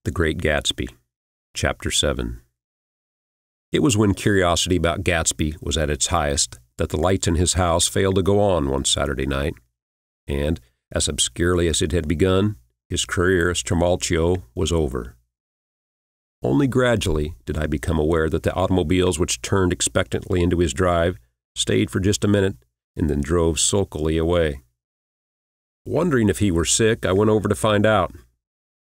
The Great Gatsby, Chapter 7. It was when curiosity about Gatsby was at its highest that the lights in his house failed to go on one Saturday night, and, as obscurely as it had begun, his career as Trimalchio was over. Only gradually did I become aware that the automobiles which turned expectantly into his drive stayed for just a minute and then drove sulkily away. Wondering if he were sick, I went over to find out.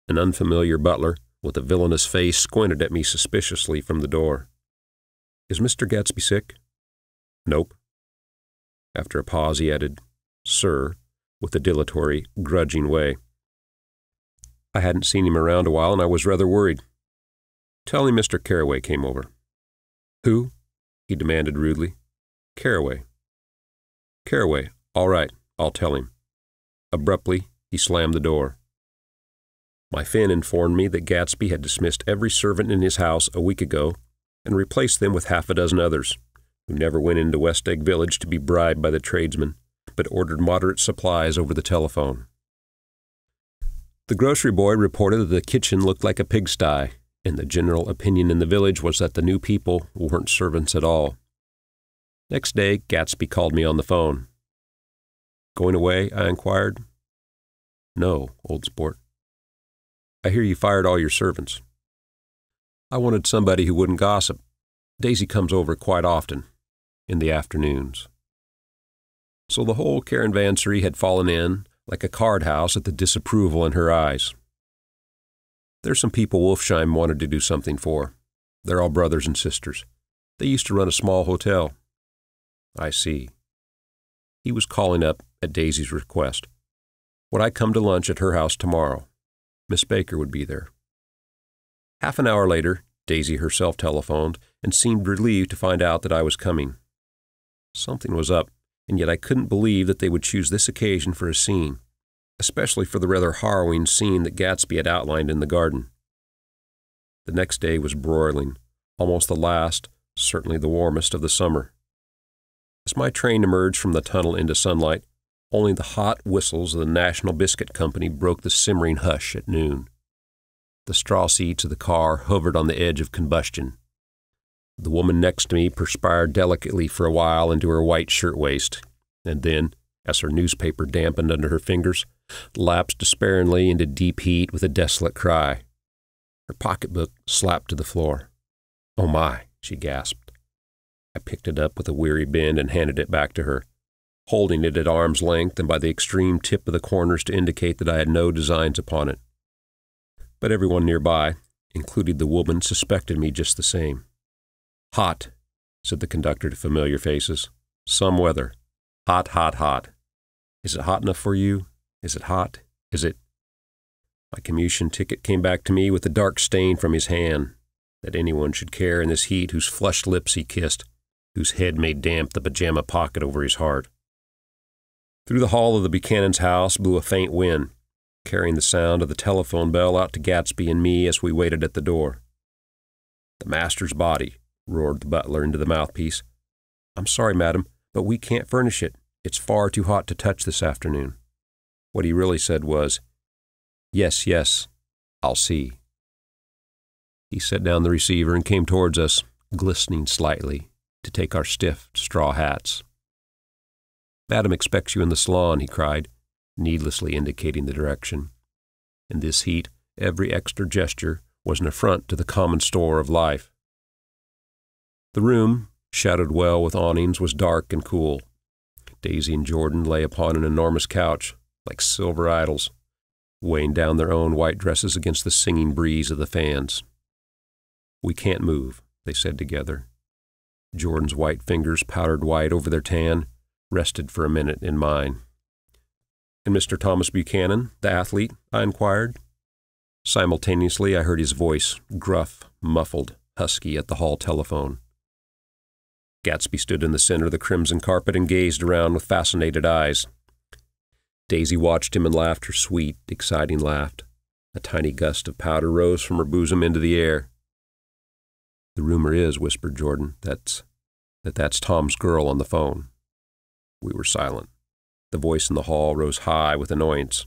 An unfamiliar butler, with a villainous face, squinted at me suspiciously from the door. "Is Mr. Gatsby sick?" "Nope." After a pause, he added, "Sir," with a dilatory, grudging way. I hadn't seen him around a while, and I was rather worried. "Tell him Mr. Carraway came over." "Who?" he demanded rudely. "Carraway." "Carraway. All right, I'll tell him." Abruptly, he slammed the door. My Finn informed me that Gatsby had dismissed every servant in his house a week ago and replaced them with half a dozen others, who never went into West Egg Village to be bribed by the tradesmen, but ordered moderate supplies over the telephone. The grocery boy reported that the kitchen looked like a pigsty, and the general opinion in the village was that the new people weren't servants at all. Next day, Gatsby called me on the phone. "Going away?" I inquired. "No, old sport." "I hear you fired all your servants." "I wanted somebody who wouldn't gossip. Daisy comes over quite often, in the afternoons." So the whole caravanserai had fallen in, like a card house, at the disapproval in her eyes. "There's some people Wolfsheim wanted to do something for. They're all brothers and sisters. They used to run a small hotel." "I see." He was calling up, at Daisy's request. Would I come to lunch at her house tomorrow? Miss Baker would be there. Half an hour later, Daisy herself telephoned and seemed relieved to find out that I was coming. Something was up, and yet I couldn't believe that they would choose this occasion for a scene, especially for the rather harrowing scene that Gatsby had outlined in the garden. The next day was broiling, almost the last, certainly the warmest of the summer. As my train emerged from the tunnel into sunlight, only the hot whistles of the National Biscuit Company broke the simmering hush at noon. The straw seats of the car hovered on the edge of combustion. The woman next to me perspired delicately for a while into her white shirtwaist, and then, as her newspaper dampened under her fingers, lapsed despairingly into deep heat with a desolate cry. Her pocketbook slapped to the floor. "Oh my," she gasped. I picked it up with a weary bend and handed it back to her, holding it at arm's length and by the extreme tip of the corners to indicate that I had no designs upon it. But everyone nearby, including the woman, suspected me just the same. "Hot," said the conductor to familiar faces. "Some weather. Hot, hot, hot. Is it hot enough for you? Is it hot? Is it—" My commutation ticket came back to me with a dark stain from his hand, that anyone should care in this heat whose flushed lips he kissed, whose head made damp the pajama pocket over his heart. Through the hall of the Buchanan's house blew a faint wind, carrying the sound of the telephone bell out to Gatsby and me as we waited at the door. "The master's body," roared the butler into the mouthpiece. "I'm sorry, madam, but we can't furnish it. It's far too hot to touch this afternoon." What he really said was, "Yes, yes, I'll see." He set down the receiver and came towards us, glistening slightly, to take our stiff straw hats. "Madam expects you in the salon," he cried, needlessly indicating the direction. In this heat, every extra gesture was an affront to the common store of life. The room, shadowed well with awnings, was dark and cool. Daisy and Jordan lay upon an enormous couch, like silver idols, weighing down their own white dresses against the singing breeze of the fans. "We can't move," they said together. Jordan's white fingers, powdered white over their tan, rested for a minute in mine. "And Mr. Thomas Buchanan, the athlete?" I inquired. Simultaneously, I heard his voice, gruff, muffled, husky, at the hall telephone. Gatsby stood in the center of the crimson carpet and gazed around with fascinated eyes. Daisy watched him and laughed her sweet, exciting laugh. A tiny gust of powder rose from her bosom into the air. "The rumor is," whispered Jordan, that's Tom's girl on the phone." We were silent. The voice in the hall rose high with annoyance.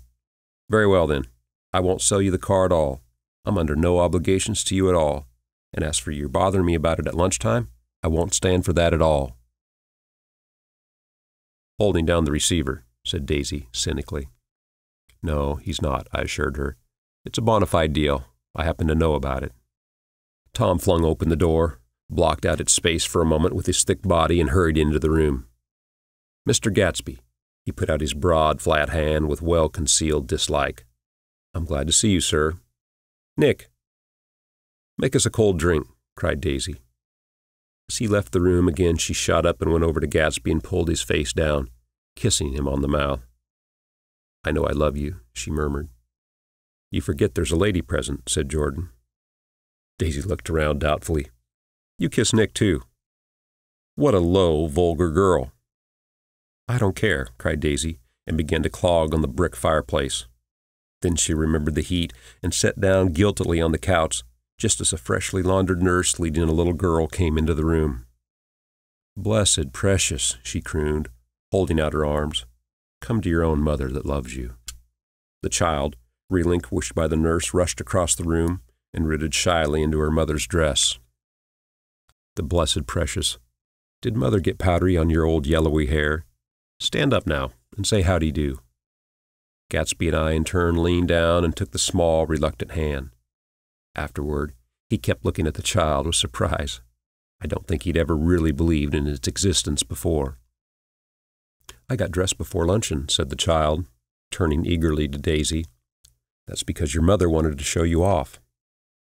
"Very well, then. I won't sell you the car at all. I'm under no obligations to you at all, and as for your bothering me about it at lunchtime, I won't stand for that at all." "Holding down the receiver," said Daisy cynically. "No, he's not," I assured her. "It's a bona fide deal. I happen to know about it." Tom flung open the door, blocked out its space for a moment with his thick body, and hurried into the room. "Mr. Gatsby." He put out his broad, flat hand with well-concealed dislike. "I'm glad to see you, sir." "Nick." "Make us a cold drink," cried Daisy. As he left the room again, she shot up and went over to Gatsby and pulled his face down, kissing him on the mouth. "I know I love you," she murmured. "You forget there's a lady present," said Jordan. Daisy looked around doubtfully. "You kiss Nick, too." "What a low, vulgar girl." "I don't care," cried Daisy, and began to clog on the brick fireplace. Then she remembered the heat and sat down guiltily on the couch, just as a freshly laundered nurse leading a little girl came into the room. "Blessed precious," she crooned, holding out her arms. "Come to your own mother that loves you." The child, relinquished by the nurse, rushed across the room and rooted shyly into her mother's dress. The blessed precious. "Did Mother get powdery on your old yellowy hair? Stand up now and say howdy-do." Gatsby and I in turn leaned down and took the small, reluctant hand. Afterward, he kept looking at the child with surprise. I don't think he'd ever really believed in its existence before. "I got dressed before luncheon," said the child, turning eagerly to Daisy. "That's because your mother wanted to show you off."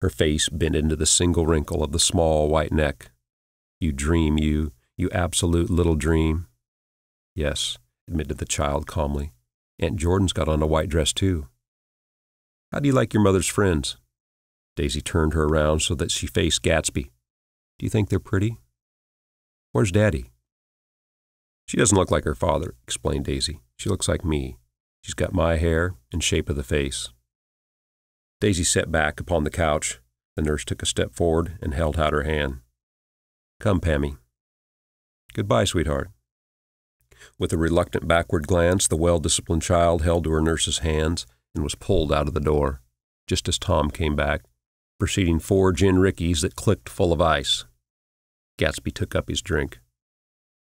Her face bent into the single wrinkle of the small white neck. "You dream, you absolute little dream." "Yes," admitted the child calmly. "Aunt Jordan's got on a white dress, too." "How do you like your mother's friends?" Daisy turned her around so that she faced Gatsby. "Do you think they're pretty?" "Where's Daddy?" "She doesn't look like her father," explained Daisy. "She looks like me. She's got my hair and shape of the face." Daisy sat back upon the couch. The nurse took a step forward and held out her hand. "Come, Pammy." "Goodbye, sweetheart." With a reluctant backward glance, the well-disciplined child held to her nurse's hands and was pulled out of the door, just as Tom came back, preceding 4 gin rickeys that clicked full of ice. Gatsby took up his drink.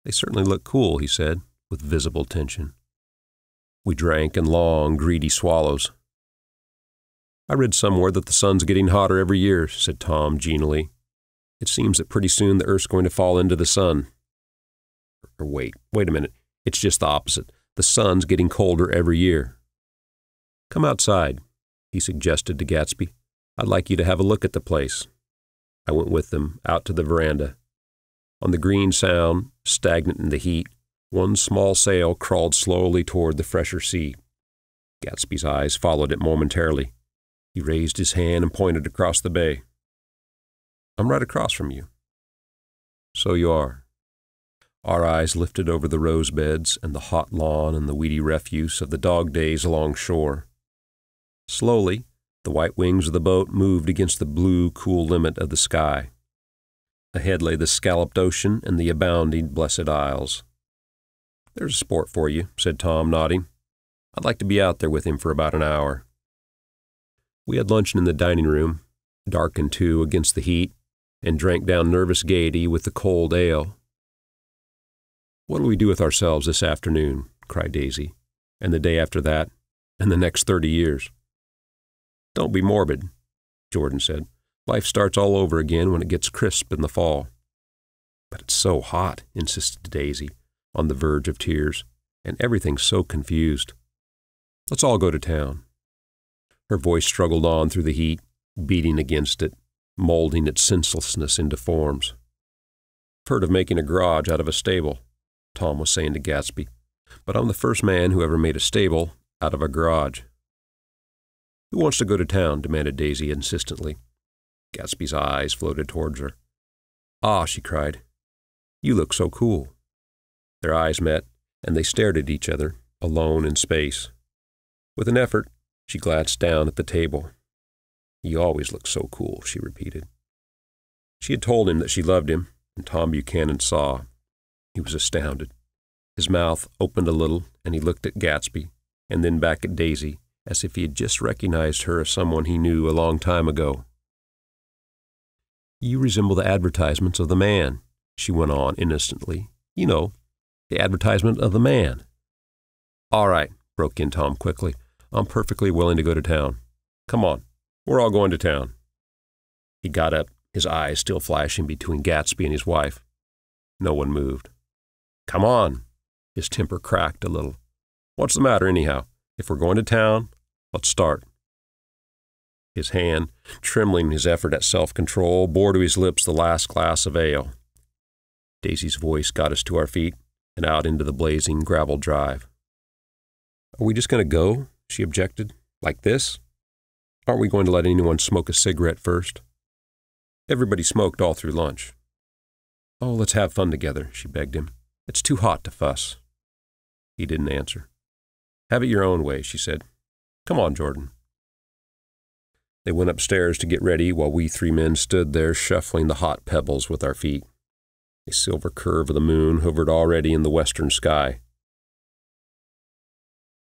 "They certainly look cool," he said, with visible tension. We drank in long, greedy swallows. "I read somewhere that the sun's getting hotter every year," said Tom genially. "It seems that pretty soon the Earth's going to fall into the sun." Or wait a minute. It's just the opposite. The sun's getting colder every year. "Come outside," he suggested to Gatsby. "I'd like you to have a look at the place." I went with them out to the veranda. On the green sound, stagnant in the heat, one small sail crawled slowly toward the fresher sea. Gatsby's eyes followed it momentarily. He raised his hand and pointed across the bay. "I'm right across from you." "So you are." Our eyes lifted over the rose beds and the hot lawn and the weedy refuse of the dog days along shore. Slowly, the white wings of the boat moved against the blue, cool limit of the sky. Ahead lay the scalloped ocean and the abounding Blessed Isles. "There's a sport for you," said Tom, nodding. "I'd like to be out there with him for about an hour." We had luncheon in the dining room, darkened too against the heat, and drank down nervous gaiety with the cold ale. "What'll we do with ourselves this afternoon?" cried Daisy, "and the day after that, and the next 30 years. "Don't be morbid," Jordan said. "Life starts all over again when it gets crisp in the fall." "But it's so hot," insisted Daisy, on the verge of tears, "and everything's so confused. Let's all go to town." Her voice struggled on through the heat, beating against it, molding its senselessness into forms. "I've heard of making a garage out of a stable," Tom was saying to Gatsby, "but I'm the first man who ever made a stable out of a garage." "Who wants to go to town?" demanded Daisy insistently. Gatsby's eyes floated towards her. "Ah," she cried, "you look so cool." Their eyes met, and they stared at each other, alone in space. With an effort, she glanced down at the table. "You always look so cool," she repeated. She had told him that she loved him, and Tom Buchanan saw. He was astounded. His mouth opened a little, and he looked at Gatsby, and then back at Daisy, as if he had just recognized her as someone he knew a long time ago. "You resemble the advertisements of the Man," she went on innocently. "You know, the advertisement of the Man." "All right," broke in Tom quickly. "I'm perfectly willing to go to town. Come on, we're all going to town." He got up, his eyes still flashing between Gatsby and his wife. No one moved. "Come on." His temper cracked a little. "What's the matter anyhow? If we're going to town, let's start." His hand, trembling in his effort at self-control, bore to his lips the last glass of ale. Daisy's voice got us to our feet and out into the blazing gravel drive. "Are we just going to go?" she objected. "Like this? Aren't we going to let anyone smoke a cigarette first?" Everybody smoked all through lunch. "Oh, let's have fun together," she begged him. "It's too hot to fuss." He didn't answer. "Have it your own way," she said. "Come on, Jordan." They went upstairs to get ready while we three men stood there shuffling the hot pebbles with our feet. A silver curve of the moon hovered already in the western sky.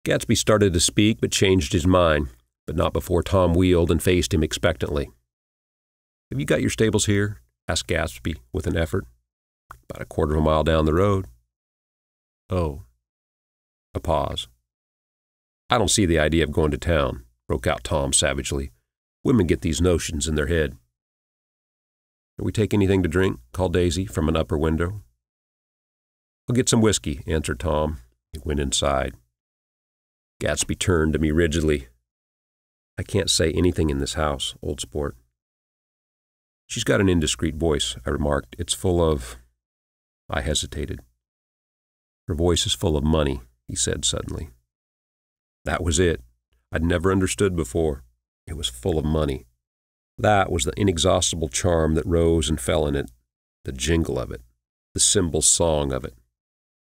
Gatsby started to speak but changed his mind, but not before Tom wheeled and faced him expectantly. "Have you got your stables here?" asked Gatsby with an effort. "About a quarter of a mile down the road." "Oh." A pause. "I don't see the idea of going to town," broke out Tom savagely. "Women get these notions in their head." "Can we take anything to drink?" called Daisy from an upper window. "I'll get some whiskey," answered Tom. He went inside. Gatsby turned to me rigidly. "I can't say anything in this house, old sport." "She's got an indiscreet voice," I remarked. "It's full of—" I hesitated. "Her voice is full of money," he said suddenly. That was it. I'd never understood before. It was full of money. That was the inexhaustible charm that rose and fell in it, the jingle of it, the cymbal song of it.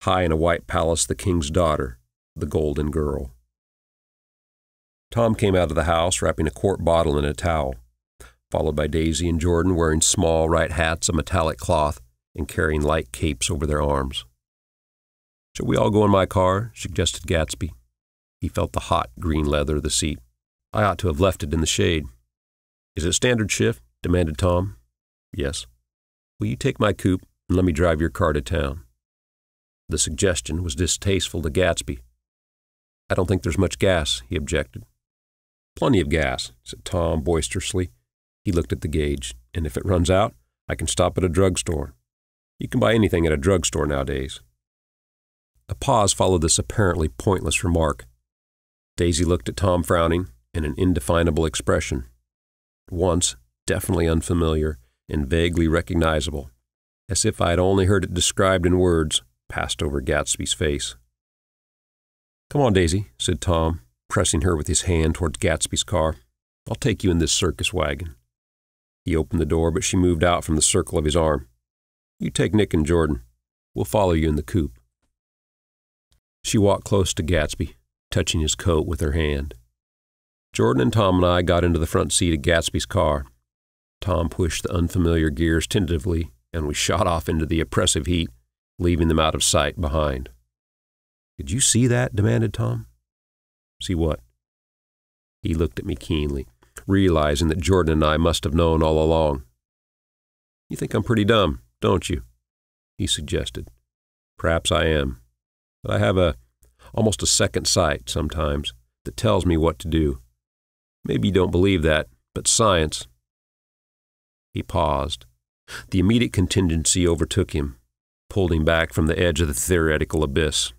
High in a white palace, the king's daughter, the golden girl. Tom came out of the house wrapping a quart bottle in a towel, followed by Daisy and Jordan wearing small right hats of metallic cloth and carrying light capes over their arms. "Shall we all go in my car?" suggested Gatsby. He felt the hot green leather of the seat. "I ought to have left it in the shade." "Is it standard shift?" demanded Tom. "Yes." "Will you take my coupe and let me drive your car to town?" The suggestion was distasteful to Gatsby. "I don't think there's much gas," he objected. "Plenty of gas," said Tom boisterously. He looked at the gauge. "And if it runs out, I can stop at a drugstore. You can buy anything at a drugstore nowadays." A pause followed this apparently pointless remark. Daisy looked at Tom frowning, and an indefinable expression, once definitely unfamiliar and vaguely recognizable, as if I had only heard it described in words, passed over Gatsby's face. "Come on, Daisy," said Tom, pressing her with his hand towards Gatsby's car. "I'll take you in this circus wagon." He opened the door, but she moved out from the circle of his arm. "You take Nick and Jordan. We'll follow you in the coupe." She walked close to Gatsby, touching his coat with her hand. Jordan and Tom and I got into the front seat of Gatsby's car. Tom pushed the unfamiliar gears tentatively, and we shot off into the oppressive heat, leaving them out of sight behind. "Did you see that?" demanded Tom. "See what?" He looked at me keenly, realizing that Jordan and I must have known all along. "You think I'm pretty dumb, don't you?" he suggested. "Perhaps I am, but I have almost a second sight sometimes that tells me what to do. Maybe you don't believe that, but science—" He paused. The immediate contingency overtook him, pulled him back from the edge of the theoretical abyss.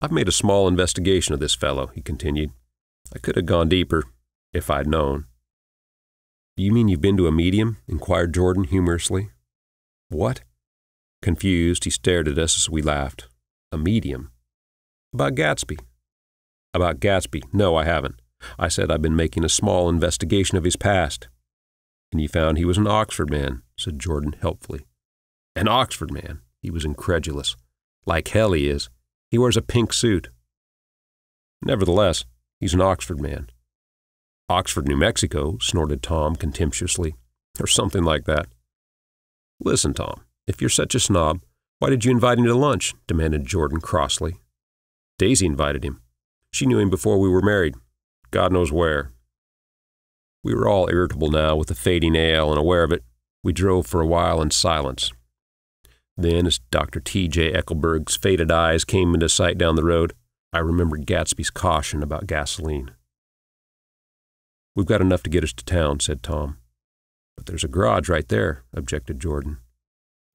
"I've made a small investigation of this fellow," he continued. "I could have gone deeper, if I'd known." "Do you mean you've been to a medium?" inquired Jordan humorously. "What?" Confused, he stared at us as we laughed. "A medium? About Gatsby?" "About Gatsby? No, I haven't. I said I've been making a small investigation of his past." "And you found he was an Oxford man," said Jordan helpfully. "An Oxford man?" He was incredulous. "Like hell he is. He wears a pink suit." "Nevertheless, he's an Oxford man." "Oxford, New Mexico," snorted Tom contemptuously. "Or something like that." "Listen, Tom, if you're such a snob, why did you invite him to lunch?" demanded Jordan crossly. "Daisy invited him." She knew him before we were married. God knows where. We were all irritable now with the fading ale, and aware of it, we drove for a while in silence. Then, as Dr. T.J. Eckelberg's faded eyes came into sight down the road, I remembered Gatsby's caution about gasoline. "We've got enough to get us to town," said Tom. "But there's a garage right there," objected Jordan.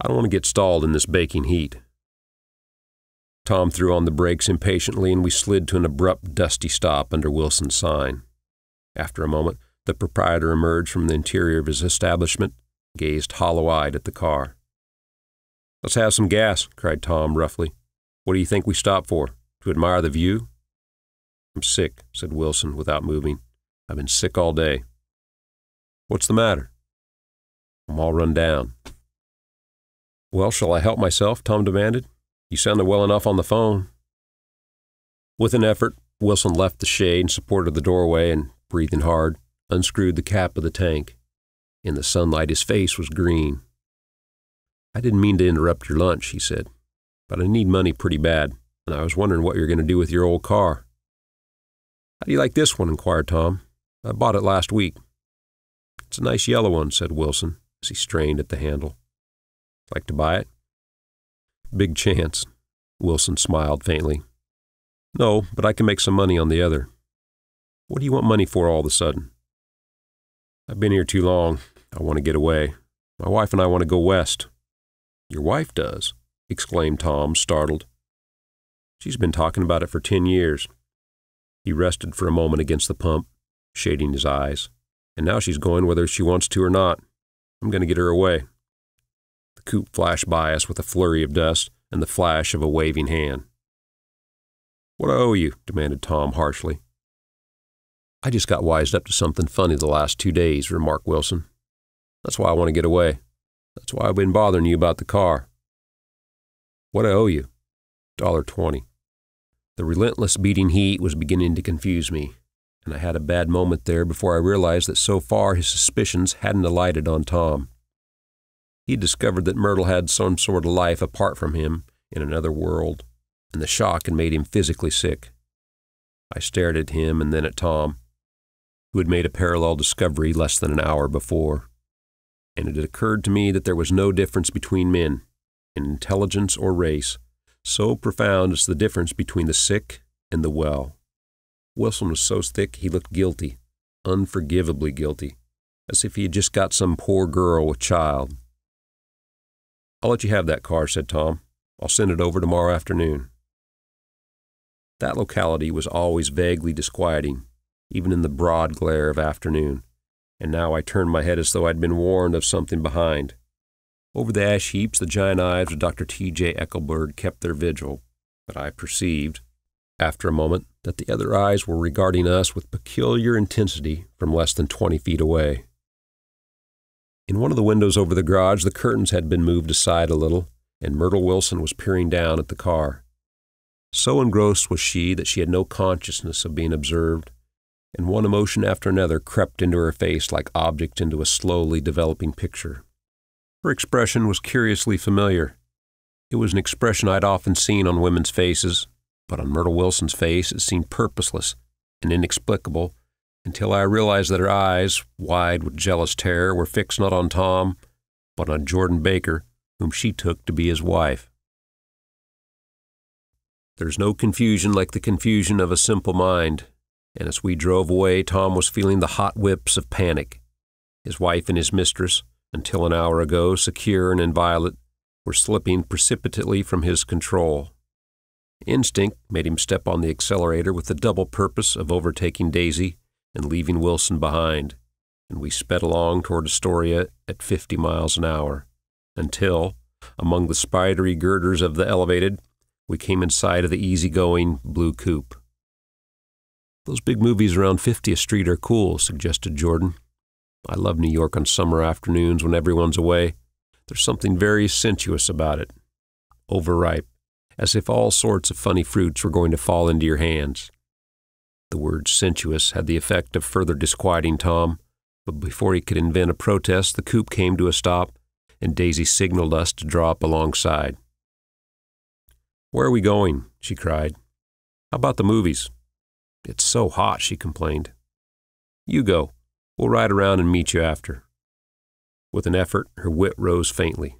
"I don't want to get stalled in this baking heat." Tom threw on the brakes impatiently, and we slid to an abrupt, dusty stop under Wilson's sign. After a moment, the proprietor emerged from the interior of his establishment, gazed hollow-eyed at the car. "Let's have some gas," cried Tom roughly. "What do you think we stopped for? To admire the view?" "I'm sick," said Wilson without moving. "I've been sick all day." "What's the matter?" "I'm all run down." "Well, shall I help myself?" Tom demanded. "You sounded well enough on the phone." With an effort, Wilson left the shade and supported the doorway and, breathing hard, unscrewed the cap of the tank. In the sunlight, his face was green. "I didn't mean to interrupt your lunch," he said, "but I need money pretty bad, and I was wondering what you're going to do with your old car." "How do you like this one?" inquired Tom. "I bought it last week." "It's a nice yellow one," said Wilson, as he strained at the handle. "Like to buy it?" "Big chance." Wilson smiled faintly. "No, but I can make some money on the other." "What do you want money for all of a sudden?" "I've been here too long. I want to get away. My wife and I want to go west." "Your wife does?" exclaimed Tom, startled. "She's been talking about it for 10 years. He rested for a moment against the pump, shading his eyes. "And now she's going whether she wants to or not. I'm going to get her away." The coupe flashed by us with a flurry of dust and the flash of a waving hand. "What I owe you?" demanded Tom harshly. "I just got wised up to something funny the last 2 days," remarked Wilson. "That's why I want to get away. That's why I've been bothering you about the car." "What I owe you?" $1.20. The relentless beating heat was beginning to confuse me, and I had a bad moment there before I realized that so far his suspicions hadn't alighted on Tom. He had discovered that Myrtle had some sort of life apart from him in another world, and the shock had made him physically sick. I stared at him and then at Tom, who had made a parallel discovery less than an hour before, and it had occurred to me that there was no difference between men, in intelligence or race, so profound as the difference between the sick and the well. Wilson was so thick he looked guilty, unforgivably guilty, as if he had just got some poor girl with child. "I'll let you have that car," said Tom. "I'll send it over tomorrow afternoon." That locality was always vaguely disquieting, even in the broad glare of afternoon, and now I turned my head as though I'd been warned of something behind. Over the ash heaps, the giant eyes of Dr. T.J. Eckelberg kept their vigil, but I perceived, after a moment, that the other eyes were regarding us with peculiar intensity from less than 20 feet away. In one of the windows over the garage, the curtains had been moved aside a little, and Myrtle Wilson was peering down at the car. So engrossed was she that she had no consciousness of being observed, and one emotion after another crept into her face like objects into a slowly developing picture. Her expression was curiously familiar. It was an expression I'd often seen on women's faces, but on Myrtle Wilson's face it seemed purposeless and inexplicable, until I realized that her eyes, wide with jealous terror, were fixed not on Tom, but on Jordan Baker, whom she took to be his wife. There's no confusion like the confusion of a simple mind, and as we drove away, Tom was feeling the hot whips of panic. His wife and his mistress, until an hour ago secure and inviolate, were slipping precipitately from his control. Instinct made him step on the accelerator with the double purpose of overtaking Daisy and leaving Wilson behind, and we sped along toward Astoria at 50 miles an hour, until, among the spidery girders of the elevated, we came in sight of the easy-going blue coupe. "Those big movies around 50th Street are cool," suggested Jordan. "I love New York on summer afternoons when everyone's away. There's something very sensuous about it. Overripe, as if all sorts of funny fruits were going to fall into your hands." The word sensuous had the effect of further disquieting Tom, but before he could invent a protest, the coupe came to a stop, and Daisy signaled us to draw up alongside. "Where are we going?" she cried. "How about the movies? "It's so hot," she complained. "You go. We'll ride around and meet you after." With an effort, her wit rose faintly.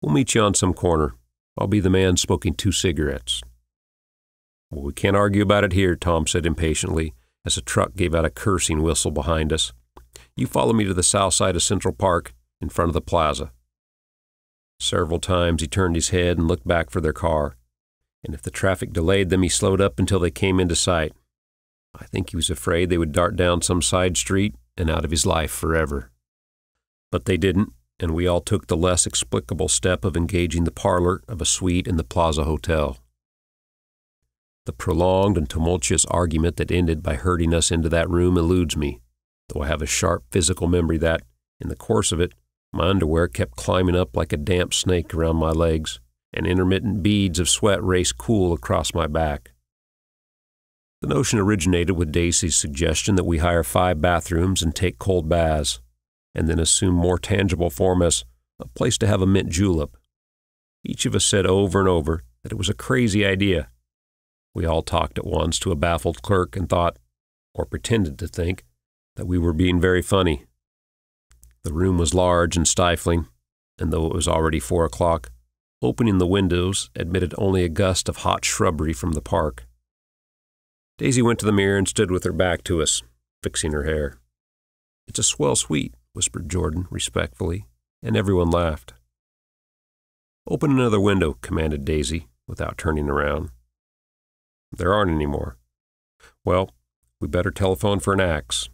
"We'll meet you on some corner. I'll be the man smoking 2 cigarettes. "Well, we can't argue about it here," Tom said impatiently, as a truck gave out a cursing whistle behind us. "You follow me to the south side of Central Park, in front of the plaza." Several times he turned his head and looked back for their car, and if the traffic delayed them, he slowed up until they came into sight. I think he was afraid they would dart down some side street and out of his life forever. But they didn't, and we all took the less explicable step of engaging the parlor of a suite in the Plaza Hotel. The prolonged and tumultuous argument that ended by herding us into that room eludes me, though I have a sharp physical memory that, in the course of it, my underwear kept climbing up like a damp snake around my legs, and intermittent beads of sweat raced cool across my back. The notion originated with Daisy's suggestion that we hire 5 bathrooms and take cold baths, and then assume more tangible form as a place to have a mint julep. Each of us said over and over that it was a crazy idea. We all talked at once to a baffled clerk and thought, or pretended to think, that we were being very funny. The room was large and stifling, and though it was already 4 o'clock, opening the windows admitted only a gust of hot shrubbery from the park. Daisy went to the mirror and stood with her back to us, fixing her hair. "It's a swell suite," whispered Jordan respectfully, and everyone laughed. "Open another window," commanded Daisy, without turning around. "There aren't any more." "Well, we better telephone for an axe."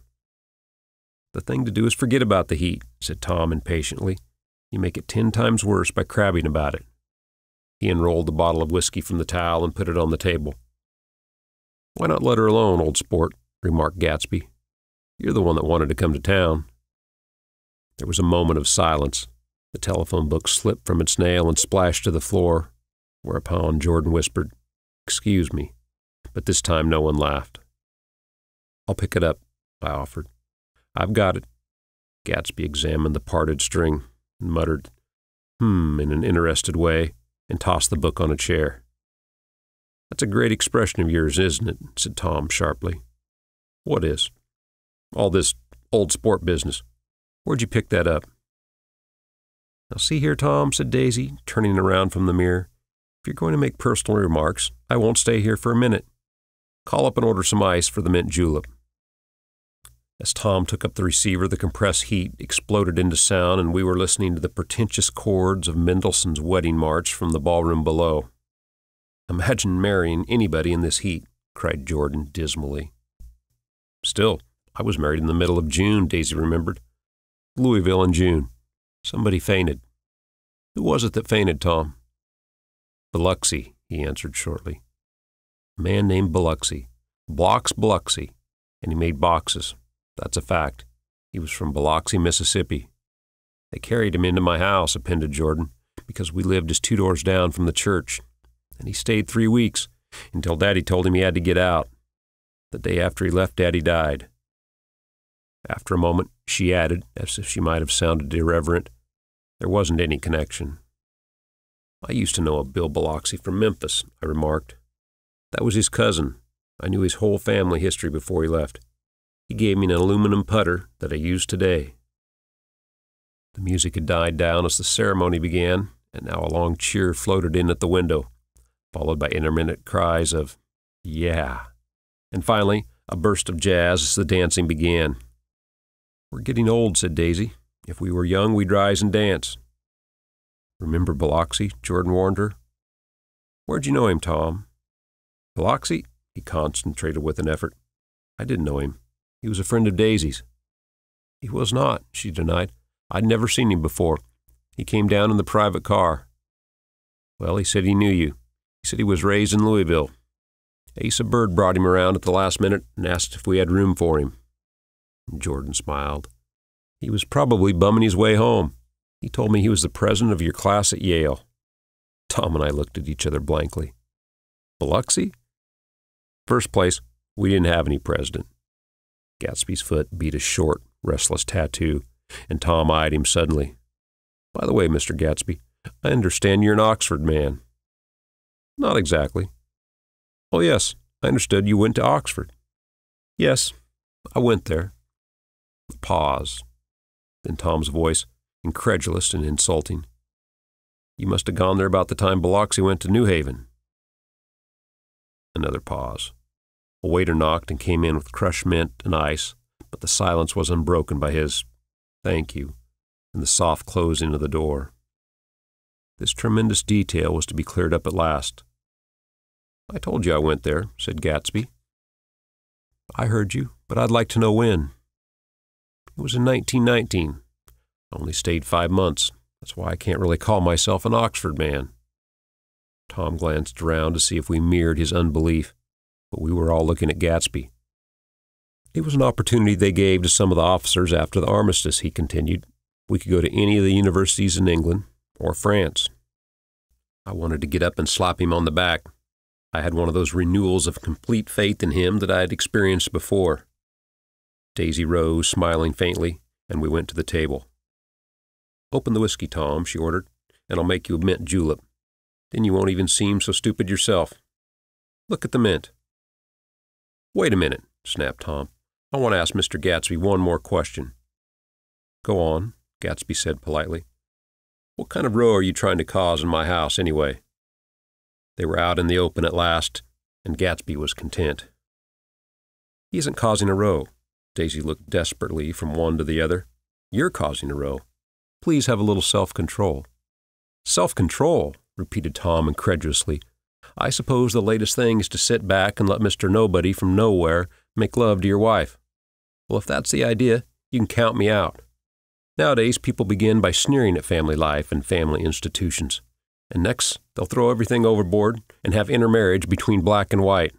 "The thing to do is forget about the heat," said Tom impatiently. "You make it 10 times worse by crabbing about it." He unrolled the bottle of whiskey from the towel and put it on the table. "Why not let her alone, old sport?" remarked Gatsby. "You're the one that wanted to come to town." There was a moment of silence. The telephone book slipped from its nail and splashed to the floor, whereupon Jordan whispered, "Excuse me," but this time no one laughed. "I'll pick it up," I offered. "I've got it." Gatsby examined the parted string and muttered, in an interested way, and tossed the book on a chair. "That's a great expression of yours, isn't it?" said Tom sharply. "What is?" "All this old sport business. Where'd you pick that up?" "Now see here, Tom," said Daisy, turning around from the mirror. "If you're going to make personal remarks, I won't stay here for a minute. Call up and order some ice for the mint julep." As Tom took up the receiver, the compressed heat exploded into sound, and we were listening to the pretentious chords of Mendelssohn's Wedding March from the ballroom below. "Imagine marrying anybody in this heat," cried Jordan dismally. "Still, I was married in the middle of June," Daisy remembered. "Louisville in June. Somebody fainted." "Who was it that fainted, Tom?" "Biloxi," he answered shortly. "A man named Biloxi. Blocks Biloxi. And he made boxes. That's a fact. He was from Biloxi, Mississippi. They carried him into my house," appended Jordan, "because we lived just 2 doors down from the church. And he stayed 3 weeks, until Daddy told him he had to get out. The day after he left, Daddy died." After a moment, she added, as if she might have sounded irreverent, "There wasn't any connection." "I used to know a Bill Biloxi from Memphis," I remarked. "That was his cousin. I knew his whole family history before he left. He gave me an aluminum putter that I use today." The music had died down as the ceremony began, and now a long cheer floated in at the window, followed by intermittent cries of, "Yeah," and finally a burst of jazz as the dancing began. "We're getting old," said Daisy. "If we were young, we'd rise and dance." "Remember Biloxi?" Jordan warned her. "Where'd you know him, Tom?" "Biloxi?" He concentrated with an effort. "I didn't know him. He was a friend of Daisy's." "He was not," she denied. "I'd never seen him before. He came down in the private car." "Well, he said he knew you. He said he was raised in Louisville. Asa Bird brought him around at the last minute and asked if we had room for him." Jordan smiled. "He was probably bumming his way home. He told me he was the president of your class at Yale." Tom and I looked at each other blankly. "Biloxi?" "First place, we didn't have any president." Gatsby's foot beat a short, restless tattoo, and Tom eyed him suddenly. "By the way, Mr. Gatsby, I understand you're an Oxford man." "Not exactly." "Oh, yes, I understood you went to Oxford. Yes, I went there. A pause. Then Tom's voice, incredulous and insulting. You must have gone there about the time Biloxi went to New Haven. Another pause. A waiter knocked and came in with crushed mint and ice, but the silence was unbroken by his "thank you" and the soft closing of the door. This tremendous detail was to be cleared up at last. I told you I went there, said Gatsby. I heard you, but I'd like to know when. It was in 1919. I only stayed 5 months. That's why I can't really call myself an Oxford man. Tom glanced around to see if we mirrored his unbelief, but we were all looking at Gatsby. It was an opportunity they gave to some of the officers after the armistice, he continued. We could go to any of the universities in England or France. I wanted to get up and slap him on the back. I had one of those renewals of complete faith in him that I had experienced before. Daisy rose, smiling faintly, and we went to the table. Open the whiskey, Tom, she ordered, and I'll make you a mint julep. Then you won't even seem so stupid yourself. Look at the mint. Wait a minute, snapped Tom. I want to ask Mr. Gatsby one more question. Go on, Gatsby said politely. What kind of row are you trying to cause in my house, anyway? They were out in the open at last, and Gatsby was content. He isn't causing a row. Daisy looked desperately from one to the other. You're causing a row. Please have a little self-control. Self-control, repeated Tom incredulously. I suppose the latest thing is to sit back and let Mr. Nobody from nowhere make love to your wife. Well, if that's the idea, you can count me out. Nowadays, people begin by sneering at family life and family institutions. And next, they'll throw everything overboard and have intermarriage between black and white.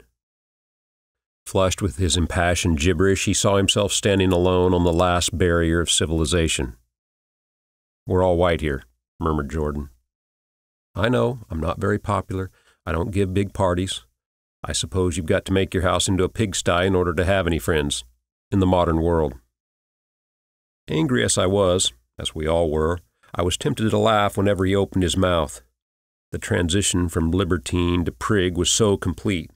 Flushed with his impassioned gibberish, he saw himself standing alone on the last barrier of civilization. We're all white here, murmured Jordan. I know, I'm not very popular. I don't give big parties. I suppose you've got to make your house into a pigsty in order to have any friends in the modern world. Angry as I was, as we all were, I was tempted to laugh whenever he opened his mouth. The transition from libertine to prig was so complete.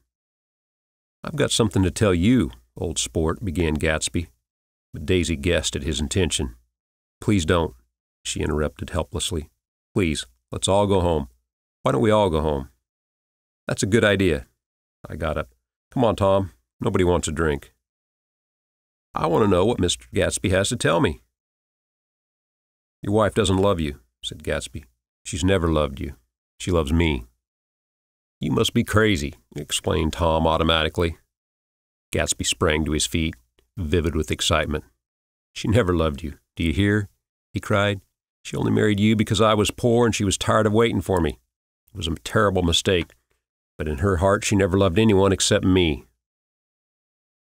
I've got something to tell you, old sport, began Gatsby, but Daisy guessed at his intention. Please don't, she interrupted helplessly. Please, let's all go home. Why don't we all go home? That's a good idea. I got up. Come on, Tom. Nobody wants a drink. I want to know what Mr. Gatsby has to tell me. Your wife doesn't love you, said Gatsby. She's never loved you. She loves me. You must be crazy, explained Tom automatically. Gatsby sprang to his feet, vivid with excitement. She never loved you. Do you hear? He cried. She only married you because I was poor and she was tired of waiting for me. It was a terrible mistake, but in her heart she never loved anyone except me.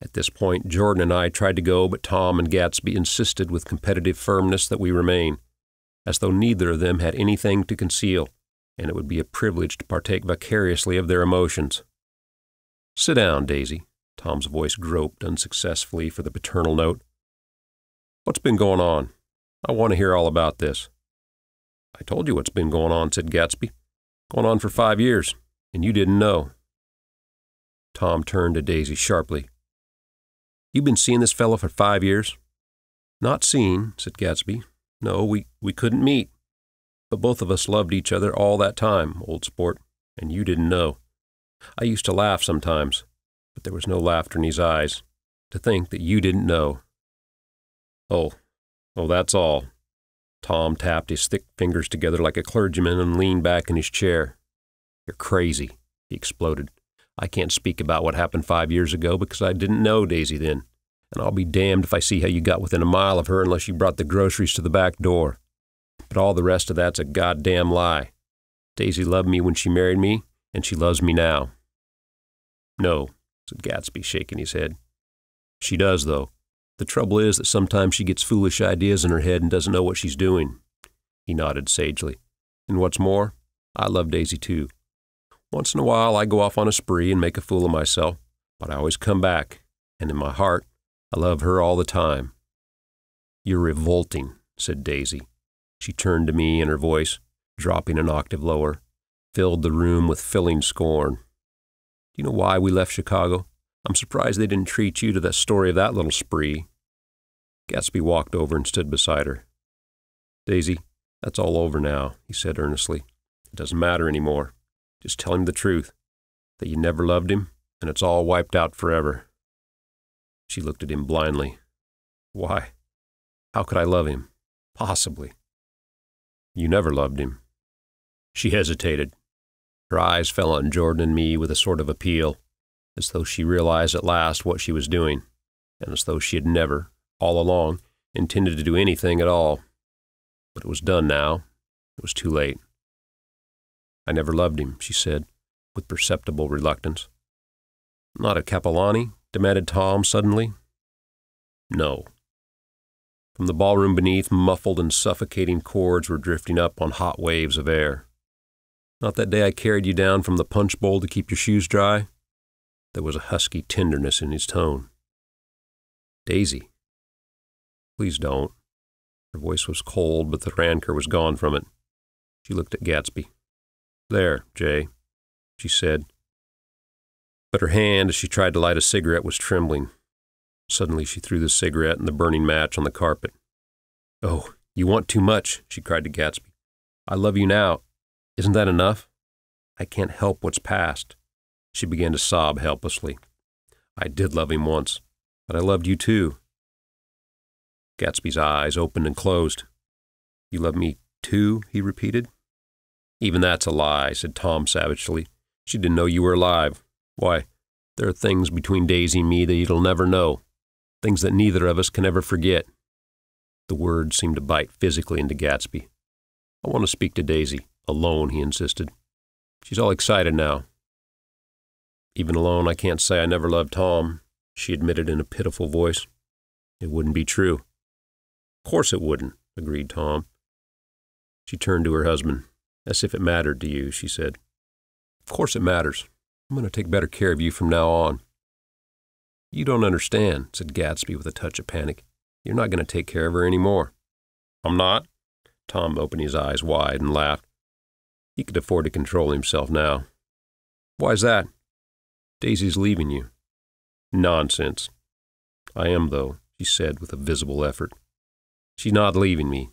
At this point, Jordan and I tried to go, but Tom and Gatsby insisted with competitive firmness that we remain, as though neither of them had anything to conceal, and it would be a privilege to partake vicariously of their emotions. Sit down, Daisy. Tom's voice groped unsuccessfully for the paternal note. What's been going on? I want to hear all about this. I told you what's been going on, said Gatsby. Going on for 5 years, and you didn't know. Tom turned to Daisy sharply. You've been seeing this fellow for 5 years? Not seen, said Gatsby. No, we couldn't meet. But both of us loved each other all that time, old sport, and you didn't know. I used to laugh sometimes, but there was no laughter in his eyes. To think that you didn't know. Oh, that's all. Tom tapped his thick fingers together like a clergyman and leaned back in his chair. You're crazy, he exploded. I can't speak about what happened 5 years ago because I didn't know Daisy then, and I'll be damned if I see how you got within a mile of her unless you brought the groceries to the back door. But all the rest of that's a goddamn lie. Daisy loved me when she married me, and she loves me now. No, said Gatsby, shaking his head. She does, though. The trouble is that sometimes she gets foolish ideas in her head and doesn't know what she's doing. He nodded sagely. And what's more, I love Daisy too. Once in a while I go off on a spree and make a fool of myself, but I always come back, and in my heart, I love her all the time. You're revolting, said Daisy. She turned to me, and her voice, dropping an octave lower, filled the room with filling scorn. Do you know why we left Chicago? I'm surprised they didn't treat you to that story of that little spree." Gatsby walked over and stood beside her. "Daisy, that's all over now," he said earnestly. "It doesn't matter anymore. Just tell him the truth, that you never loved him, and it's all wiped out forever." She looked at him blindly. "Why? How could I love him? Possibly." "You never loved him." She hesitated. Her eyes fell on Jordan and me with a sort of appeal, as though she realized at last what she was doing, and as though she had never, all along, intended to do anything at all. But it was done now. It was too late. "I never loved him," she said, with perceptible reluctance. "Not at Capellani?" demanded Tom suddenly. "No." From the ballroom beneath, muffled and suffocating chords were drifting up on hot waves of air. "Not that day I carried you down from the punch bowl to keep your shoes dry?" There was a husky tenderness in his tone. "Daisy." "Please don't." Her voice was cold, but the rancor was gone from it. She looked at Gatsby. "There, Jay," she said. But her hand, as she tried to light a cigarette, was trembling. Suddenly she threw the cigarette and the burning match on the carpet. "Oh, you want too much," she cried to Gatsby. "I love you now. Isn't that enough? I can't help what's past." She began to sob helplessly. "I did love him once, but I loved you too." Gatsby's eyes opened and closed. "You love me too?" he repeated. "Even that's a lie," said Tom savagely. "She didn't know you were alive. Why, there are things between Daisy and me that you'll never know, things that neither of us can ever forget." The words seemed to bite physically into Gatsby. "I want to speak to Daisy, alone," he insisted. "She's all excited now." "Even alone, I can't say I never loved Tom," she admitted in a pitiful voice. "It wouldn't be true." "Of course it wouldn't," agreed Tom. She turned to her husband. "As if it mattered to you," she said. "Of course it matters. I'm going to take better care of you from now on." "You don't understand," said Gatsby with a touch of panic. "You're not going to take care of her any more." "I'm not?" Tom opened his eyes wide and laughed. He could afford to control himself now. "Why's that?" "Daisy's leaving you." "Nonsense." "I am, though," she said with a visible effort. "She's not leaving me."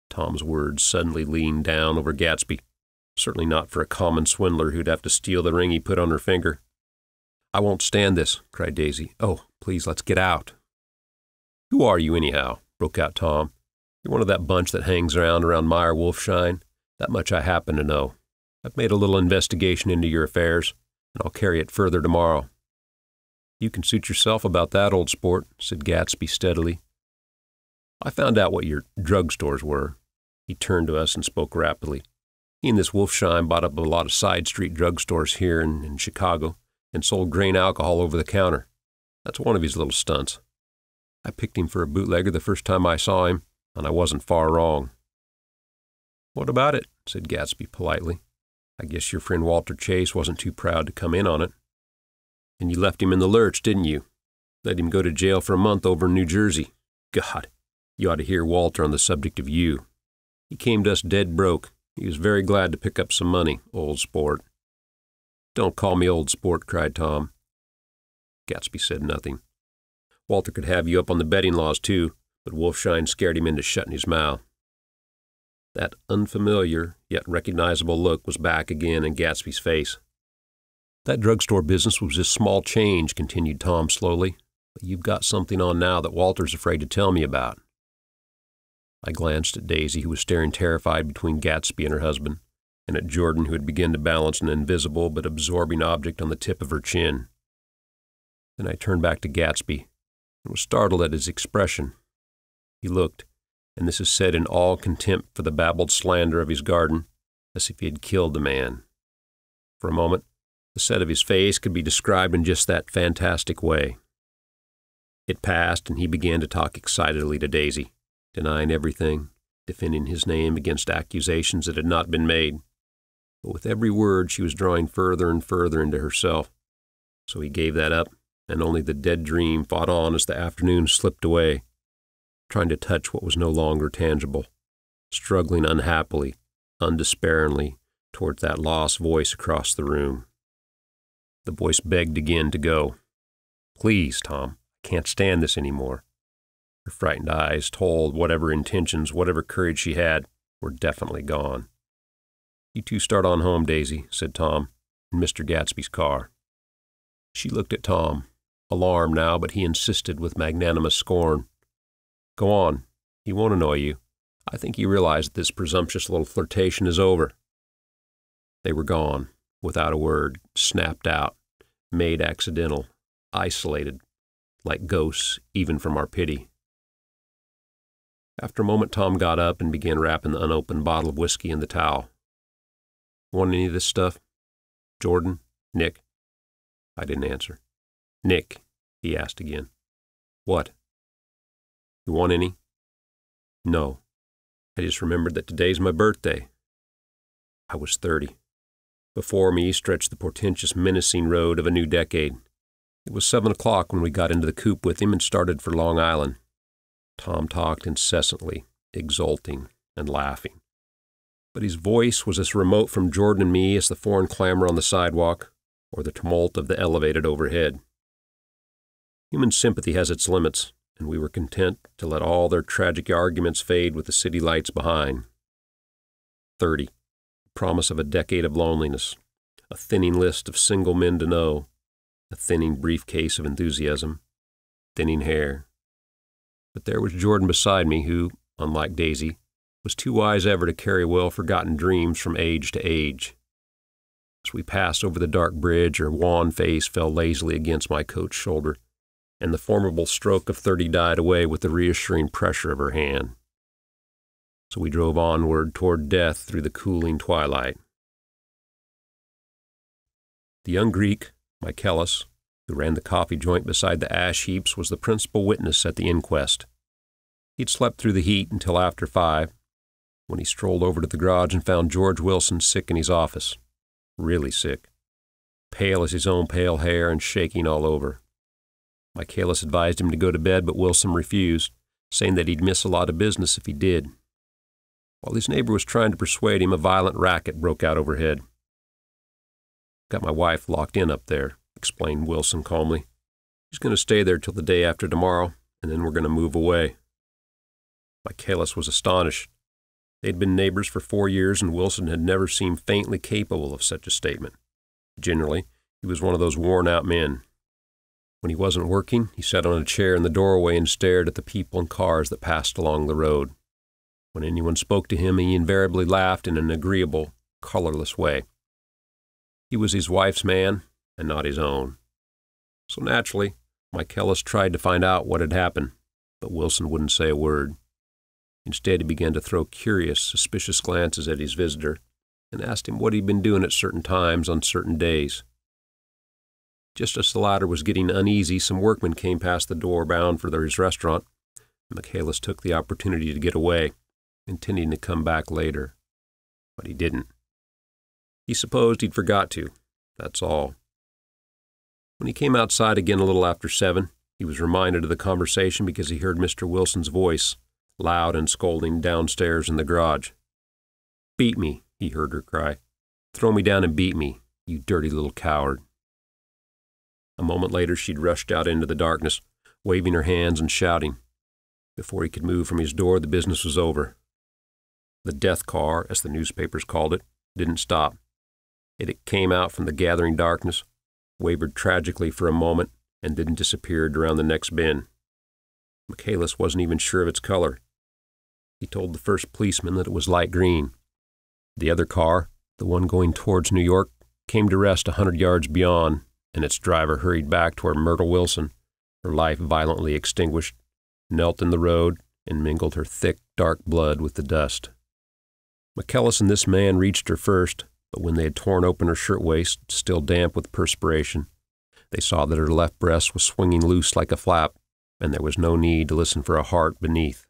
Tom's words suddenly leaned down over Gatsby. Certainly not for a common swindler who'd have to steal the ring he put on her finger. "I won't stand this," cried Daisy. "Oh, please, let's get out." "Who are you, anyhow?" broke out Tom. "You're one of that bunch that hangs around Meyer Wolfshine. That much I happen to know. I've made a little investigation into your affairs, and I'll carry it further tomorrow." "You can suit yourself about that, old sport," said Gatsby steadily. "I found out what your drugstores were." He turned to us and spoke rapidly. "He and this Wolfshine bought up a lot of side street drugstores here in Chicago and sold grain alcohol over the counter. That's one of his little stunts. I picked him for a bootlegger the first time I saw him, and I wasn't far wrong." "What about it?" said Gatsby politely. "I guess your friend Walter Chase wasn't too proud to come in on it." "And you left him in the lurch, didn't you? Let him go to jail for a month over in New Jersey. God, you ought to hear Walter on the subject of you. He came to us dead broke. He was very glad to pick up some money, old sport." "Don't call me old sport," cried Tom. Gatsby said nothing. "Walter could have you up on the betting laws, too, but Wolfshine scared him into shutting his mouth." That unfamiliar, yet recognizable look was back again in Gatsby's face. "That drugstore business was just small change," continued Tom slowly, "but you've got something on now that Walter's afraid to tell me about." I glanced at Daisy, who was staring terrified between Gatsby and her husband, and at Jordan, who had begun to balance an invisible but absorbing object on the tip of her chin. Then I turned back to Gatsby and was startled at his expression. He looked, and this is said in all contempt for the babbled slander of his garden, as if he had killed the man. For a moment, the set of his face could be described in just that fantastic way. It passed, and he began to talk excitedly to Daisy, denying everything, defending his name against accusations that had not been made. But with every word she was drawing further and further into herself. So he gave that up, and only the dead dream fought on as the afternoon slipped away, trying to touch what was no longer tangible, struggling unhappily, undespairingly, towards that lost voice across the room. The voice begged again to go. Please, Tom, I can't stand this anymore. Her frightened eyes told whatever intentions, whatever courage she had, were definitely gone. You two start on home, Daisy, said Tom, in Mr. Gatsby's car. She looked at Tom, alarmed now, but he insisted with magnanimous scorn. Go on. He won't annoy you. I think you realize that this presumptuous little flirtation is over. They were gone, without a word, snapped out, made accidental, isolated, like ghosts, even from our pity. After a moment, Tom got up and began wrapping the unopened bottle of whiskey in the towel. Want any of this stuff? Jordan? Nick? I didn't answer. Nick, he asked again. What? You want any? No. I just remembered that today's my birthday. I was 30. Before me stretched the portentous, menacing road of a new decade. It was 7 o'clock when we got into the coupe with him and started for Long Island. Tom talked incessantly, exulting and laughing. But his voice was as remote from Jordan and me as the foreign clamor on the sidewalk or the tumult of the elevated overhead. Human sympathy has its limits, and we were content to let all their tragic arguments fade with the city lights behind. 30. The promise of a decade of loneliness, a thinning list of single men to know, a thinning briefcase of enthusiasm, thinning hair. But there was Jordan beside me who, unlike Daisy, was too wise ever to carry well-forgotten dreams from age to age. As we passed over the dark bridge, her wan face fell lazily against my coat's shoulder, and the formidable stroke of 30 died away with the reassuring pressure of her hand. So we drove onward toward death through the cooling twilight. The young Greek, Michaelis, who ran the coffee joint beside the ash heaps, was the principal witness at the inquest. He'd slept through the heat until after 5, when he strolled over to the garage and found George Wilson sick in his office. Really sick. Pale as his own pale hair and shaking all over. Michaelis advised him to go to bed, but Wilson refused, saying that he'd miss a lot of business if he did. While his neighbor was trying to persuade him, a violent racket broke out overhead. Got my wife locked in up there, explained Wilson calmly. She's going to stay there till the day after tomorrow, and then we're going to move away. Michaelis was astonished. They'd been neighbors for 4 years, and Wilson had never seemed faintly capable of such a statement. Generally, he was one of those worn-out men. When he wasn't working, he sat on a chair in the doorway and stared at the people and cars that passed along the road. When anyone spoke to him, he invariably laughed in an agreeable, colorless way. He was his wife's man, and not his own. So naturally, Michaelis tried to find out what had happened, but Wilson wouldn't say a word. Instead, he began to throw curious, suspicious glances at his visitor and asked him what he'd been doing at certain times on certain days. Just as the latter was getting uneasy, some workmen came past the door bound for his restaurant, and Michaelis took the opportunity to get away, intending to come back later. But he didn't. He supposed he'd forgot to, that's all. When he came outside again a little after 7, he was reminded of the conversation because he heard Mr. Wilson's voice, loud and scolding, downstairs in the garage. "Beat me," he heard her cry. "Throw me down and beat me, you dirty little coward." A moment later, she'd rushed out into the darkness, waving her hands and shouting. Before he could move from his door, the business was over. The death car, as the newspapers called it, didn't stop. It came out from the gathering darkness, wavered tragically for a moment, and then disappeared around the next bend. Michaelis wasn't even sure of its color. He told the first policeman that it was light green. The other car, the one going towards New York, came to rest 100 yards beyond, and its driver hurried back toward Myrtle Wilson, her life violently extinguished, knelt in the road, and mingled her thick, dark blood with the dust. Michaelis and this man reached her first, but when they had torn open her shirtwaist, still damp with perspiration, they saw that her left breast was swinging loose like a flap, and there was no need to listen for a heart beneath.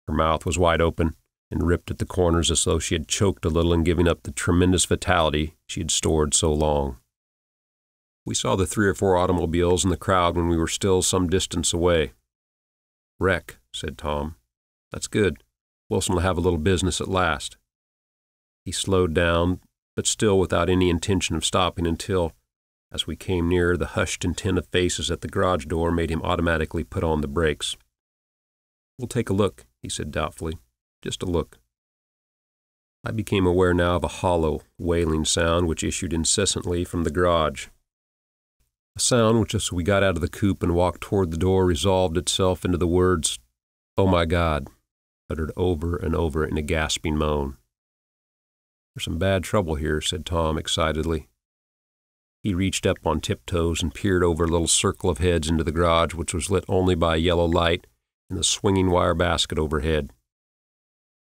Her mouth was wide open and ripped at the corners as though she had choked a little in giving up the tremendous vitality she had stored so long. We saw the 3 or 4 automobiles in the crowd when we were still some distance away. "Wreck," said Tom. "That's good. Wilson will have a little business at last." He slowed down, but still without any intention of stopping until, As we came nearer, the hushed intent of faces at the garage door made him automatically put on the brakes. "We'll take a look," he said doubtfully. "Just a look." I became aware now of a hollow, wailing sound which issued incessantly from the garage. A sound which, as we got out of the coupe and walked toward the door, resolved itself into the words, "Oh my God," uttered over and over in a gasping moan. "There's some bad trouble here," said Tom excitedly. He reached up on tiptoes and peered over a little circle of heads into the garage, which was lit only by a yellow light and the swinging wire basket overhead.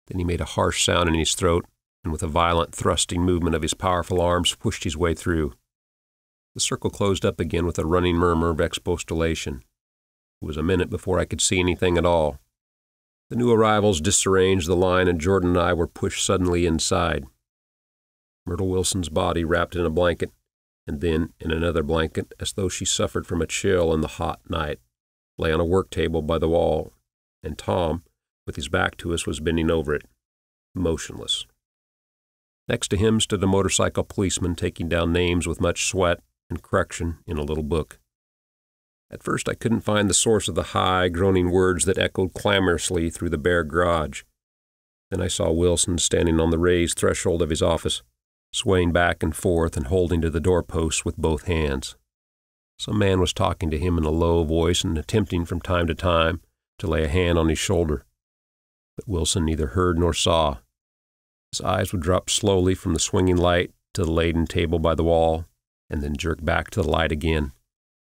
Then he made a harsh sound in his throat, and with a violent thrusting movement of his powerful arms pushed his way through. The circle closed up again with a running murmur of expostulation. It was a minute before I could see anything at all. The new arrivals disarranged the line, and Jordan and I were pushed suddenly inside. Myrtle Wilson's body wrapped in a blanket, and then in another blanket, as though she suffered from a chill in the hot night, lay on a work table by the wall, and Tom, with his back to us, was bending over it, motionless. Next to him stood a motorcycle policeman taking down names with much sweat and correction in a little book. At first I couldn't find the source of the high, groaning words that echoed clamorously through the bare garage. Then I saw Wilson standing on the raised threshold of his office, swaying back and forth and holding to the doorposts with both hands. Some man was talking to him in a low voice and attempting from time to time to lay a hand on his shoulder. But Wilson neither heard nor saw. His eyes would drop slowly from the swinging light to the laden table by the wall, and then jerk back to the light again,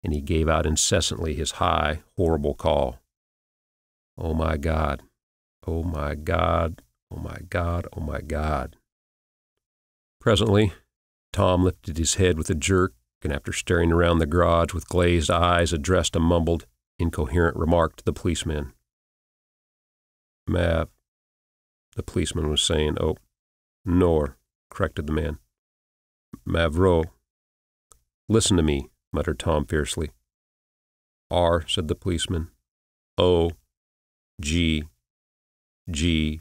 and he gave out incessantly his high, horrible call. "Oh my God! Oh my God! Oh my God! Oh my God!" Presently, Tom lifted his head with a jerk, and after staring around the garage with glazed eyes, addressed a mumbled, incoherent remark to the policeman. "Mav," the policeman was saying. "Oh, nor," corrected the man. "Mavro." "Listen to me," muttered Tom fiercely. "R," said the policeman. "O, G, G."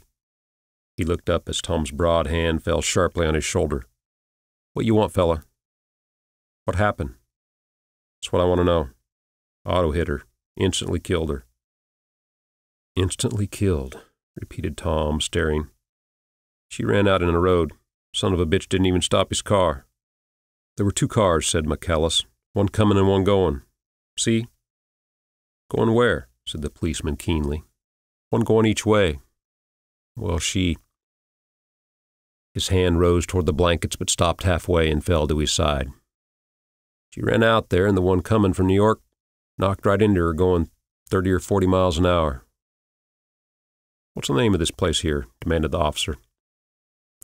He looked up as Tom's broad hand fell sharply on his shoulder. "What you want, fella?" "What happened?" "That's what I want to know." "Auto hit her. Instantly killed her." "Instantly killed," repeated Tom, staring. "She ran out in the road. Son of a bitch didn't even stop his car." "There were two cars," said McCallus. "One coming and one going. See?" "Going where?" said the policeman keenly. "One going each way." "Well, she—" His hand rose toward the blankets but stopped halfway and fell to his side. "She ran out there, and the one coming from New York knocked right into her going 30 or 40 miles an hour." "What's the name of this place here?" demanded the officer.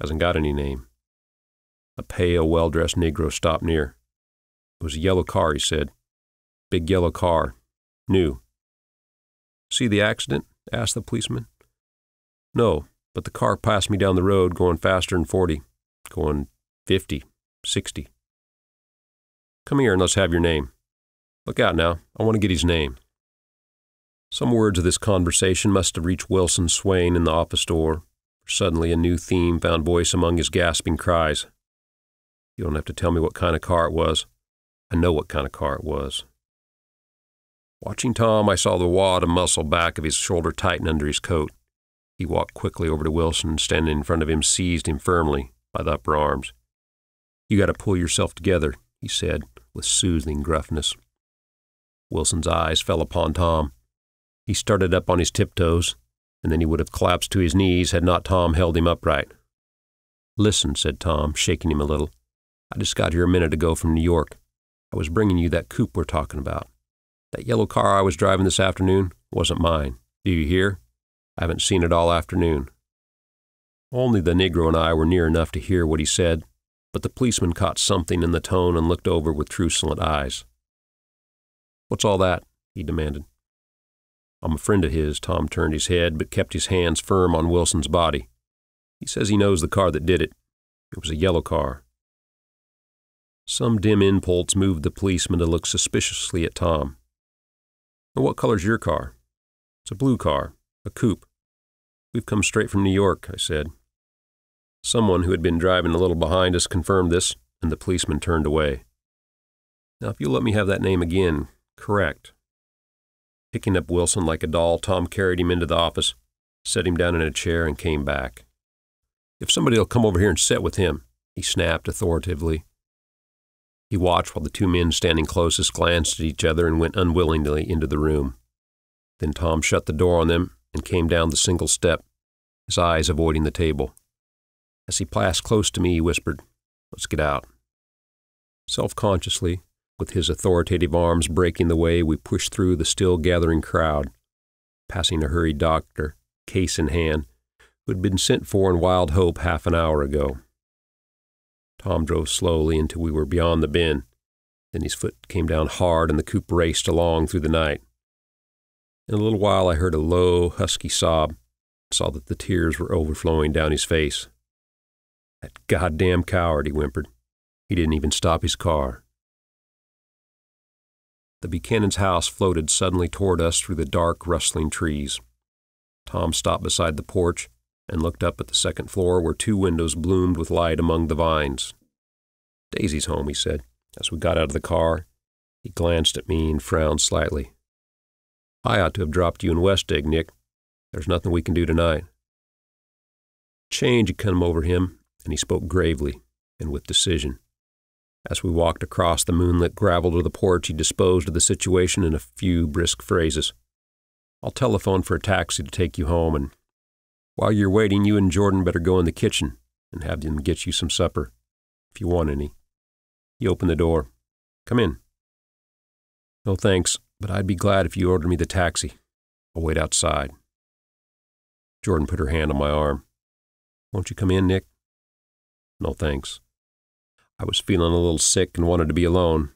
"Hasn't got any name." A pale, well-dressed Negro stopped near. "It was a yellow car," he said. "Big yellow car. New." "See the accident?" asked the policeman. "No, but the car passed me down the road going faster than 40, going 50, 60. Come here and let's have your name. Look out now, I want to get his name." Some words of this conversation must have reached Wilson swaying in the office door, for suddenly a new theme found voice among his gasping cries. "You don't have to tell me what kind of car it was. I know what kind of car it was." Watching Tom, I saw the wad of muscle back of his shoulder tighten under his coat. He walked quickly over to Wilson and, standing in front of him, seized him firmly by the upper arms. "You got to pull yourself together," he said with soothing gruffness. Wilson's eyes fell upon Tom. He started up on his tiptoes, and then he would have collapsed to his knees had not Tom held him upright. "Listen," said Tom, shaking him a little. "I just got here a minute ago from New York. I was bringing you that coupe we're talking about. That yellow car I was driving this afternoon wasn't mine. Do you hear? I haven't seen it all afternoon." Only the Negro and I were near enough to hear what he said, but the policeman caught something in the tone and looked over with truculent eyes. "What's all that?" he demanded. "I'm a friend of his." Tom turned his head but kept his hands firm on Wilson's body. "He says he knows the car that did it. It was a yellow car." Some dim impulse moved the policeman to look suspiciously at Tom. "And what color's your car?" "It's a blue car, a coupe. We've come straight from New York," I said. Someone who had been driving a little behind us confirmed this, and the policeman turned away. Now, if you'll let me have that name again, correct." Picking up Wilson like a doll, Tom carried him into the office, set him down in a chair, and came back. "If somebody'll come over here and sit with him," he snapped authoritatively. He watched while the two men standing closest glanced at each other and went unwillingly into the room. Then Tom shut the door on them and came down the single step, his eyes avoiding the table. As he passed close to me, he whispered, "Let's get out." Self-consciously, with his authoritative arms breaking the way, we pushed through the still gathering crowd, passing a hurried doctor, case in hand, who had been sent for in wild hope half an hour ago. Tom drove slowly until we were beyond the bend. Then his foot came down hard and the coupe raced along through the night. In a little while I heard a low, husky sob and saw that the tears were overflowing down his face. "That goddamn coward," he whimpered. "He didn't even stop his car." The Buchanan's house floated suddenly toward us through the dark, rustling trees. Tom stopped beside the porch and looked up at the second floor where two windows bloomed with light among the vines. "Daisy's home," he said. As we got out of the car, he glanced at me and frowned slightly. "I ought to have dropped you in West Egg, Nick. There's nothing we can do tonight." Change had come over him, and he spoke gravely and with decision. As we walked across the moonlit gravel to the porch, he disposed of the situation in a few brisk phrases. "I'll telephone for a taxi to take you home, and while you're waiting, you and Jordan better go in the kitchen and have them get you some supper, if you want any." He opened the door. "Come in." "No thanks, but I'd be glad if you ordered me the taxi. I'll wait outside." Jordan put her hand on my arm. "Won't you come in, Nick?" "No thanks." I was feeling a little sick and wanted to be alone,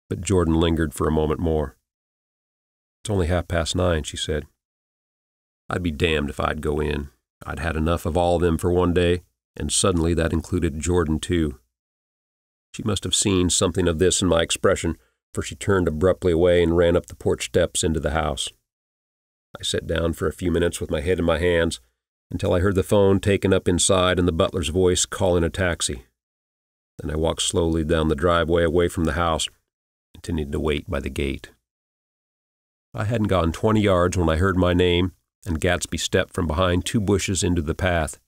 but Jordan lingered for a moment more. "It's only 9:30, she said. I'd be damned if I'd go in. I'd had enough of all of them for one day, and suddenly that included Jordan too. She must have seen something of this in my expression, for she turned abruptly away and ran up the porch steps into the house. I sat down for a few minutes with my head in my hands, until I heard the phone taken up inside and the butler's voice calling a taxi. Then I walked slowly down the driveway away from the house, intending to wait by the gate. I hadn't gone 20 yards when I heard my name, and Gatsby stepped from behind two bushes into the path.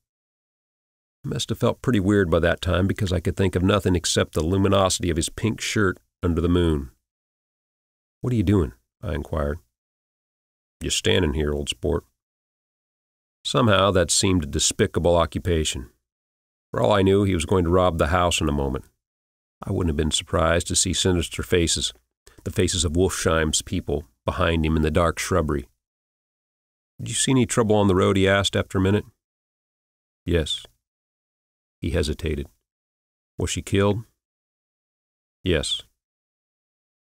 I must have felt pretty weird by that time, because I could think of nothing except the luminosity of his pink shirt under the moon. "What are you doing?" I inquired. "Just standing here, old sport." Somehow that seemed a despicable occupation. For all I knew, he was going to rob the house in a moment. I wouldn't have been surprised to see sinister faces, the faces of Wolfsheim's people, behind him in the dark shrubbery. "Did you see any trouble on the road?" he asked after a minute. "Yes." He hesitated. "Was she killed?" "Yes."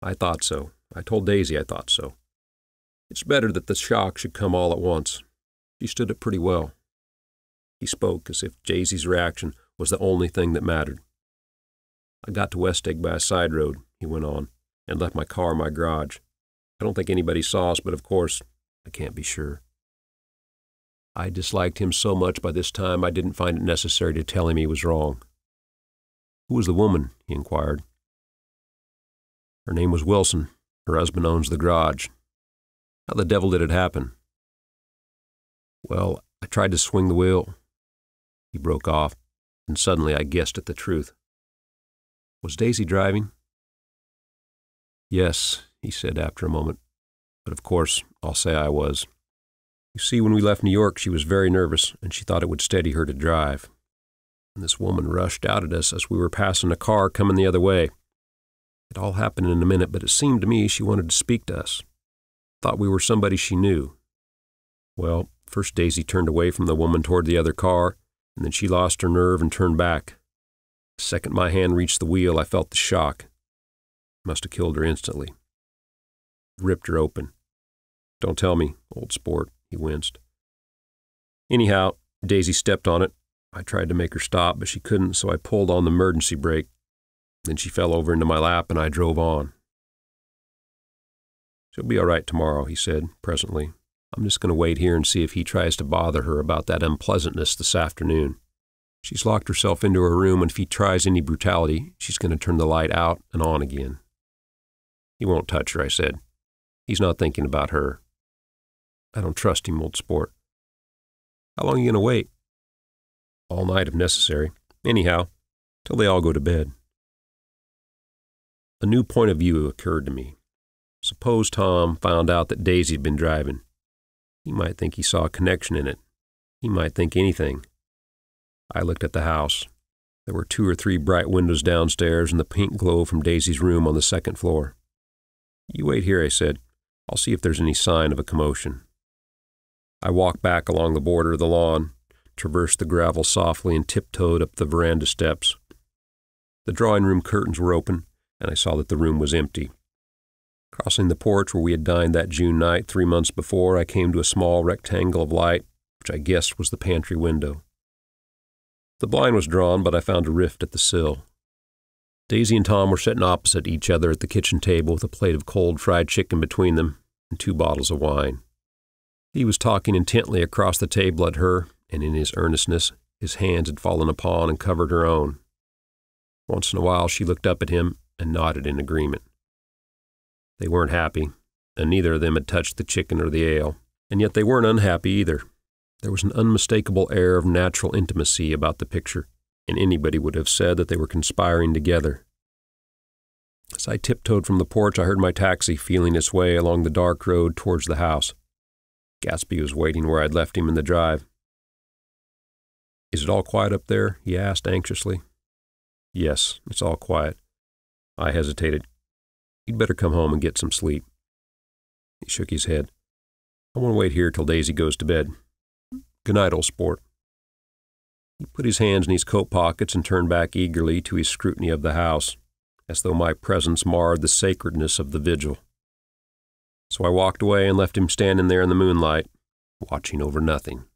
"I thought so. I told Daisy I thought so. It's better that the shock should come all at once. She stood it pretty well." He spoke as if Daisy's reaction was the only thing that mattered. "I got to West Egg by a side road," he went on, "and left my car in my garage. I don't think anybody saw us, but of course, I can't be sure." I disliked him so much by this time I didn't find it necessary to tell him he was wrong. "Who was the woman?" he inquired. "Her name was Wilson. Her husband owns the garage. How the devil did it happen?" "Well, I tried to swing the wheel." He broke off, and suddenly I guessed at the truth. "Was Daisy driving?" "Yes," he said after a moment. "But of course, I'll say I was. You see, when we left New York, she was very nervous, and she thought it would steady her to drive. And this woman rushed out at us as we were passing a car coming the other way. It all happened in a minute, but it seemed to me she wanted to speak to us. Thought we were somebody she knew. Well, first Daisy turned away from the woman toward the other car, and then she lost her nerve and turned back. The second my hand reached the wheel, I felt the shock. Must have killed her instantly. Ripped her open. Don't tell me, old sport, he winced. Anyhow, Daisy stepped on it. I tried to make her stop, but she couldn't, so I pulled on the emergency brake. Then she fell over into my lap, and I drove on. She'll be all right tomorrow, he said, presently. I'm just going to wait here and see if he tries to bother her about that unpleasantness this afternoon. She's locked herself into her room, and if he tries any brutality, she's going to turn the light out and on again. He won't touch her, I said. He's not thinking about her. I don't trust him, old sport. How long are you going to wait? All night if necessary. Anyhow, till they all go to bed. A new point of view occurred to me. Suppose Tom found out that Daisy had been driving. He might think he saw a connection in it. He might think anything. I looked at the house. There were 2 or 3 bright windows downstairs and the pink glow from Daisy's room on the 2nd floor. You wait here, I said. I'll see if there's any sign of a commotion. I walked back along the border of the lawn, traversed the gravel softly, and tiptoed up the veranda steps. The drawing-room curtains were open, and I saw that the room was empty. Crossing the porch where we had dined that June night 3 months before, I came to a small rectangle of light, which I guessed was the pantry window. The blind was drawn, but I found a rift at the sill. Daisy and Tom were sitting opposite each other at the kitchen table with a plate of cold fried chicken between them and 2 bottles of wine. He was talking intently across the table at her, and in his earnestness, his hands had fallen upon and covered her own. Once in a while she looked up at him and nodded in agreement. They weren't happy, and neither of them had touched the chicken or the ale, and yet they weren't unhappy either. There was an unmistakable air of natural intimacy about the picture, and anybody would have said that they were conspiring together. As I tiptoed from the porch, I heard my taxi feeling its way along the dark road towards the house. Gatsby was waiting where I'd left him in the drive. "Is it all quiet up there?" he asked anxiously. "Yes, it's all quiet." I hesitated. "You'd better come home and get some sleep." He shook his head. "I want to wait here till Daisy goes to bed. Good night, old sport." He put his hands in his coat pockets and turned back eagerly to his scrutiny of the house, as though my presence marred the sacredness of the vigil. So I walked away and left him standing there in the moonlight, watching over nothing.